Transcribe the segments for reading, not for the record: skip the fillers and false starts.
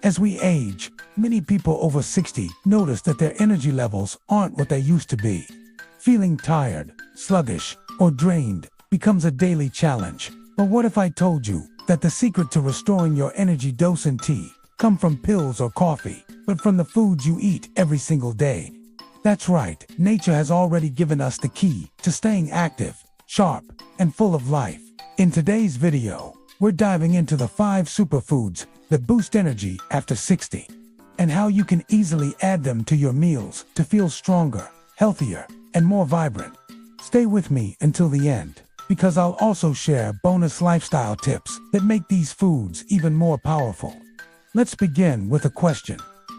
As we age, many people over 60 notice that their energy levels aren't what they used to be. Feeling tired, sluggish, or drained becomes a daily challenge. But what if I told you that the secret to restoring your energy dose and tea come from pills or coffee, but from the foods you eat every single day? That's right, nature has already given us the key to staying active, sharp, and full of life. In today's video, we're diving into the 5 superfoods that boost energy after 60, and how you can easily add them to your meals to feel stronger, healthier, and more vibrant. Stay with me until the end, because I'll also share bonus lifestyle tips that make these foods even more powerful. Let's begin with a question.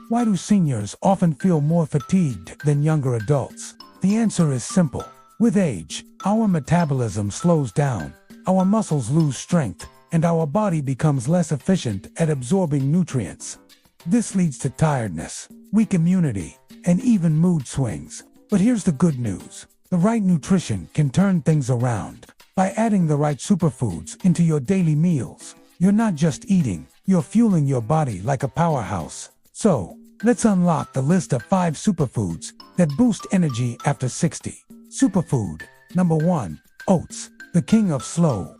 Why do seniors often feel more fatigued than younger adults? The answer is simple. With age, our metabolism slows down, our muscles lose strength, and our body becomes less efficient at absorbing nutrients. This leads to tiredness, weak immunity, and even mood swings. But here's the good news. The right nutrition can turn things around. By adding the right superfoods into your daily meals, you're not just eating, you're fueling your body like a powerhouse. So, let's unlock the list of 5 superfoods that boost energy after 60. Superfood. Number 1. Oats, the king of slow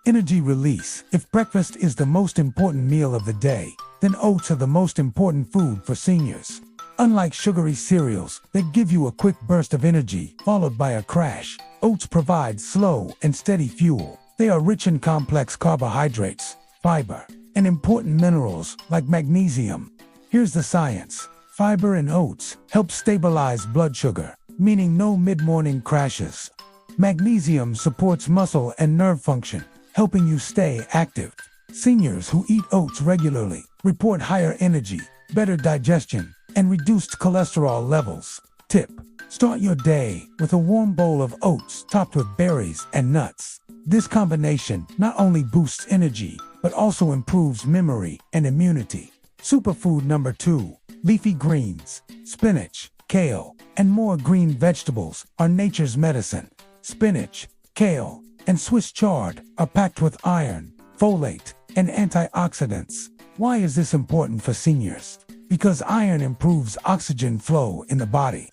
energy release. If breakfast is the most important meal of the day, then oats are the most important food for seniors. Unlike sugary cereals that give you a quick burst of energy followed by a crash, oats provide slow and steady fuel. They are rich in complex carbohydrates, fiber, and important minerals like magnesium. Here's the science. Fiber in oats helps stabilize blood sugar, meaning no mid-morning crashes. Magnesium supports muscle and nerve function, helping you stay active. Seniors who eat oats regularly report higher energy, better digestion, and reduced cholesterol levels. Tip: start your day with a warm bowl of oats topped with berries and nuts. This combination not only boosts energy, but also improves memory and immunity. Superfood number 2. Leafy greens. Spinach, kale, and more green vegetables are nature's medicine. Spinach, kale, and Swiss chard are packed with iron, folate, and antioxidants. Why is this important for seniors? Because iron improves oxygen flow in the body.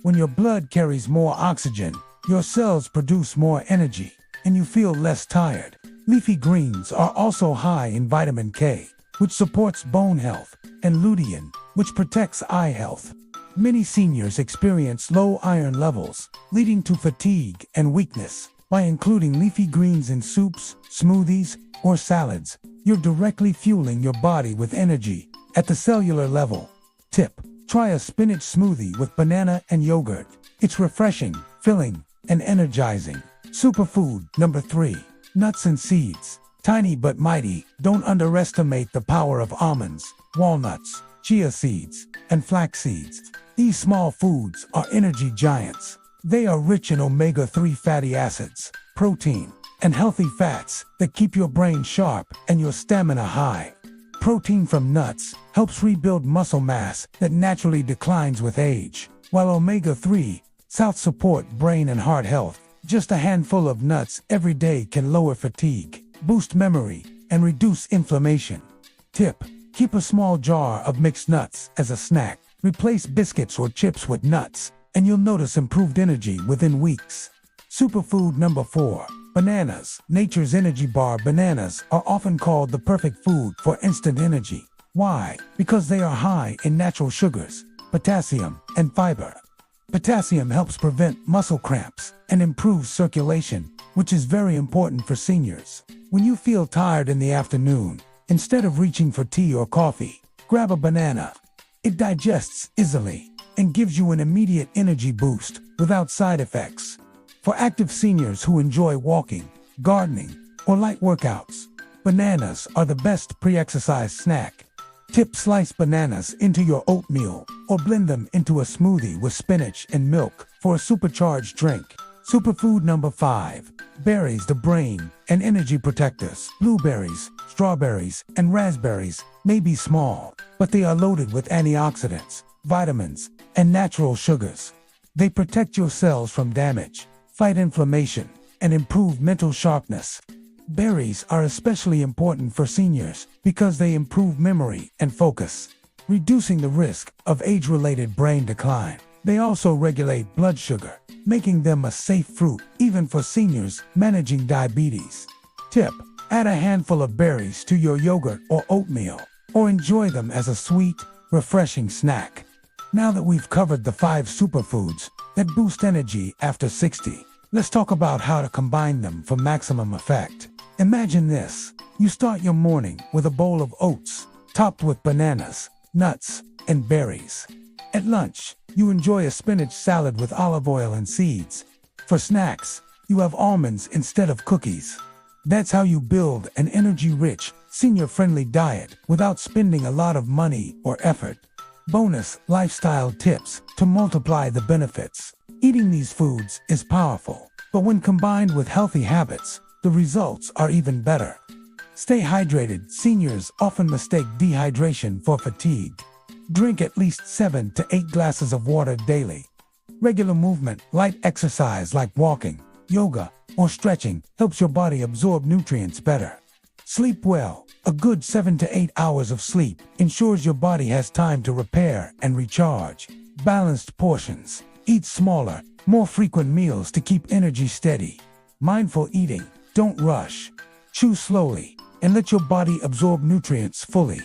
When your blood carries more oxygen, your cells produce more energy, and you feel less tired. Leafy greens are also high in vitamin K, which supports bone health, and lutein, which protects eye health. Many seniors experience low iron levels, leading to fatigue and weakness. By including leafy greens in soups, smoothies, or salads, you're directly fueling your body with energy at the cellular level. Tip: try a spinach smoothie with banana and yogurt. It's refreshing, filling, and energizing. Superfood number 3. Nuts and seeds. Tiny but mighty. Don't underestimate the power of almonds, walnuts, chia seeds, and flax seeds. These small foods are energy giants. They are rich in omega-3 fatty acids, protein, and healthy fats that keep your brain sharp and your stamina high. Protein from nuts helps rebuild muscle mass that naturally declines with age, while omega-3 helps support brain and heart health. Just a handful of nuts every day can lower fatigue, boost memory, and reduce inflammation. Tip: keep a small jar of mixed nuts as a snack. Replace biscuits or chips with nuts, and you'll notice improved energy within weeks. Superfood number 4. Bananas. Nature's energy bar. Bananas are often called the perfect food for instant energy. Why? Because they are high in natural sugars, potassium, and fiber. Potassium helps prevent muscle cramps and improves circulation, which is very important for seniors. When you feel tired in the afternoon, instead of reaching for tea or coffee, grab a banana. It digests easily and gives you an immediate energy boost without side effects. For active seniors who enjoy walking, gardening, or light workouts, bananas are the best pre-exercise snack. Tip: slice bananas into your oatmeal or blend them into a smoothie with spinach and milk for a supercharged drink. Superfood number 5. Berries, the brain and energy protectors. Blueberries, strawberries, and raspberries may be small, but they are loaded with antioxidants, vitamins, and natural sugars. They protect your cells from damage, fight inflammation, and improve mental sharpness. Berries are especially important for seniors because they improve memory and focus, reducing the risk of age-related brain decline. They also regulate blood sugar, making them a safe fruit even for seniors managing diabetes. Tip: add a handful of berries to your yogurt or oatmeal, or enjoy them as a sweet, refreshing snack. Now that we've covered the 5 superfoods that boost energy after 60, let's talk about how to combine them for maximum effect. Imagine this: you start your morning with a bowl of oats, topped with bananas, nuts, and berries. At lunch, you enjoy a spinach salad with olive oil and seeds. For snacks, you have almonds instead of cookies. That's how you build an energy-rich, senior-friendly diet without spending a lot of money or effort. Bonus lifestyle tips to multiply the benefits. Eating these foods is powerful, but when combined with healthy habits, the results are even better. Stay hydrated. Seniors often mistake dehydration for fatigue. Drink at least 7 to 8 glasses of water daily. Regular movement, light exercise like walking, yoga, or stretching helps your body absorb nutrients better. Sleep well. A good 7 to 8 hours of sleep ensures your body has time to repair and recharge. Balanced portions. Eat smaller, more frequent meals to keep energy steady. Mindful eating. Don't rush. Chew slowly and let your body absorb nutrients fully.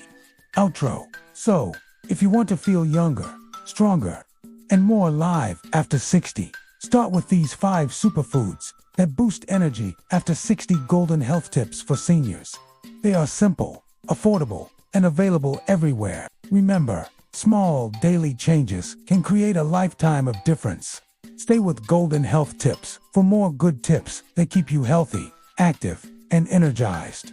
Outro. So, if you want to feel younger, stronger, and more alive after 60, start with these 5 superfoods that boost energy after 60. Golden health tips for seniors. They are simple, affordable, and available everywhere. Remember, small daily changes can create a lifetime of difference. Stay with Golden Health Tips for more good tips that keep you healthy, active, and energized.